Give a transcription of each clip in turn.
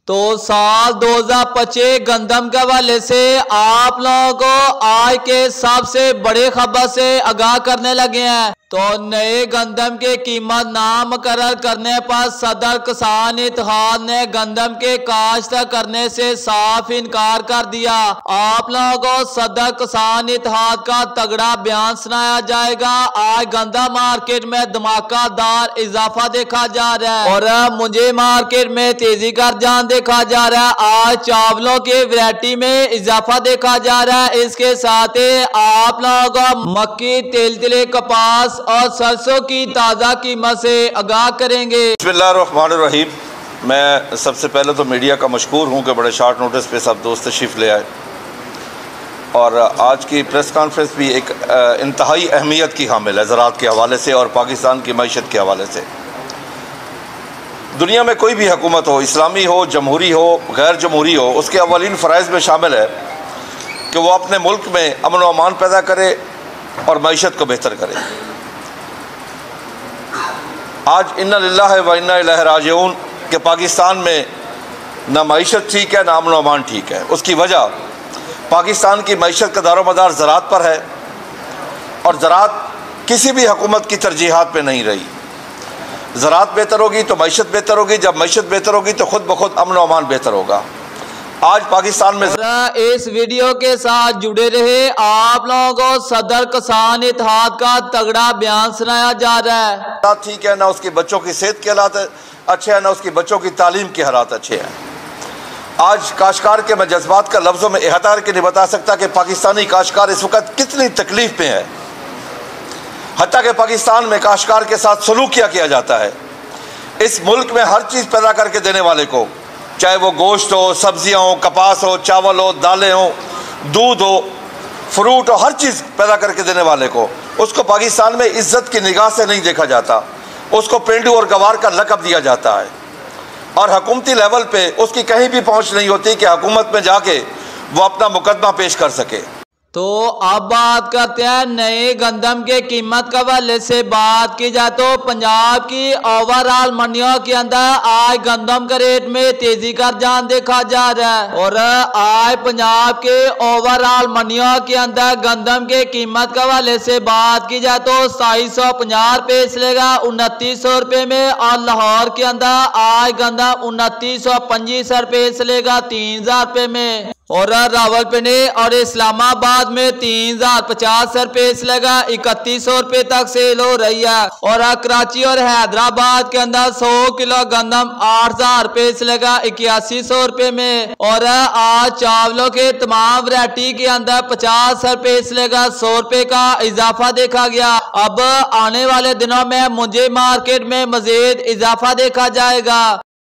तो साल 2025 गंदम के हवाले से आप लोगों को आज के सबसे बड़े खबर से आगाह करने लगे हैं। तो नए गंदम के कीमत नामकरण करने पर सदर किसान इत्तेहाद ने गंदम के काश्त करने से साफ इनकार कर दिया। आप लोगों को सदर किसान इत्तेहाद का तगड़ा बयान सुनाया जाएगा। आज गंदम मार्केट में धमाकेदार इजाफा देखा जा रहा है और मुझे मार्केट में तेजी का रुझान देखा जा रहा है। आज चावलों की वैरायटी में इजाफा देखा जा रहा है। इसके साथ ही आप लोगों को मक्की, तेल, कपास और सरसों की ताज़ा कीमत से आगाह करेंगे। बिस्मिल्लाहिर्रहमानिर्रहीम। मैं सबसे पहले तो मीडिया का मशकूर हूँ कि बड़े शॉर्ट नोटिस पे सब दोस्त तशरीफ़ ले आए और आज की प्रेस कॉन्फ्रेंस भी एक इंतहाई अहमियत की हामिल है ज़राअत के हवाले से और पाकिस्तान की मईशत के हवाले से। दुनिया में कोई भी हुकूमत हो, इस्लामी हो, जमहूरी हो, गैर जमहूरी हो, उसके अवलिन फ़राइज़ में शामिल है कि वो अपने मुल्क में अमन व अमान पैदा करे और मईशत को बेहतर करे। आज इन्ना लिल्लाहि व इन्ना इलैहि राजिऊन कि पाकिस्तान में ना मईशत ठीक है, ना अमन व अमान ठीक है। उसकी वजह पाकिस्तान की मईशत का दारोमदार ज़राअत पर है और ज़राअत किसी भी हुकूमत की तरजीहात पे नहीं रही। ज़राअत बेहतर होगी तो मईशत बेहतर होगी, जब मईशत बेहतर होगी तो खुद ब खुद अमन व अमान बेहतर होगा। आज पाकिस्तान में इस वीडियो के साथ जुड़े रहे। आप लोगों को सदर किसान इत्तेहाद का तगड़ा बयान सुनाया जा रहा है। ठीक है, ना उसके बच्चों की सेहत के हालात अच्छे हैं, ना उसकी बच्चों की तालीम के हालात अच्छे हैं। आज काश्तकार के मैं जज्बात का लफ्ज़ों में इहाता करके नहीं बता सकता कि पाकिस्तानी काश्तकार इस वक्त कितनी तकलीफ में है। हत्ता कि पाकिस्तान में काश्तकार के साथ सलूक किया जाता है। इस मुल्क में हर चीज़ पैदा करके देने वाले को, चाहे वो गोश्त हो, सब्जियां हो, कपास हो, चावल हो, दालें हो, दूध हो, फ्रूट हो, हर चीज़ पैदा करके देने वाले को, उसको पाकिस्तान में इज्जत की निगाह से नहीं देखा जाता। उसको पेंडू और गवार का लक़ब दिया जाता है और हुकूमती लेवल पे उसकी कहीं भी पहुंच नहीं होती कि हुकूमत में जाके वो अपना मुकदमा पेश कर सके। तो अब बात करते हैं नए गंदम के कीमत के हवाले से। बात की जाए तो पंजाब की ओवरऑल मंडियों के अंदर आज गंदम के रेट में तेजी का रुझान देखा जा रहा है और आज पंजाब के ओवरऑल मंडियों के अंदर गंदम के कीमत के हवाले से बात की जाए तो 2750 रुपये चलेगा 2900 रुपये में और लाहौर के अंदर आज गंदम 2925 रुपये चलेगा 3000 रुपये में और रावलपिंडी और इस्लामाबाद में 3050 रुपये से लगा 3100 रुपये तक सेल हो रही है और कराची और हैदराबाद के अंदर 100 किलो गंदम 8000 रुपये से लगा 8100 रुपये में और आज चावलों के तमाम वैरायटी के अंदर 50 रुपये से लगा 100 रुपये का इजाफा देखा गया। अब आने वाले दिनों में मुझे मार्केट में मजीद इजाफा देखा जाएगा।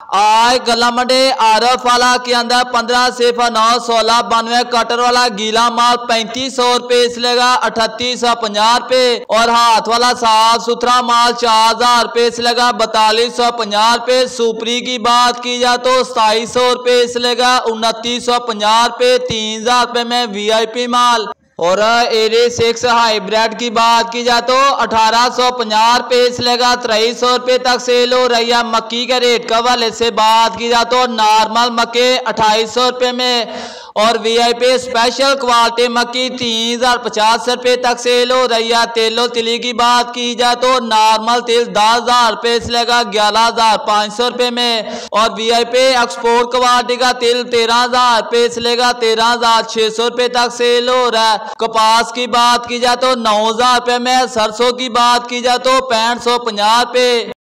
आज गला मंडी आरफ वाला के अंदर 1509 1692 कटर वाला गीला माल 3500 रुपये से लेगा 3850 रुपये और हाथ वाला साफ सुथरा माल 4000 रुपये से लेगा 4250 रुपये। सुपरी की बात की जाए तो 2700 रुपये से लेगा 2950 रुपये 3000 रुपये में VIP माल और एरे 6 हाइब्रिड की बात की जाए तो 1850 रुपये से लेगा 2300 रुपये तक सेल हो रही है। मक्की के रेट के हवाले से बात की जाए तो नॉर्मल मक्के 2800 रुपये में और VIP स्पेशल क्वालिटी मक्की 3050 रुपये तक सेल हो रही है। तेलो तिली की बात की जाए तो नॉर्मल तेल 10,000 रुपये से लेगा 11,500 रुपये में और VIP एक्सपोर्ट क्वालिटी का तेल 13,000 रुपये से लेगा 13,600 रुपये तक सेल हो रहा है। कपास की बात की जाए तो 9,000 रुपये में, सरसों की बात की जाए तो 6550 रुपये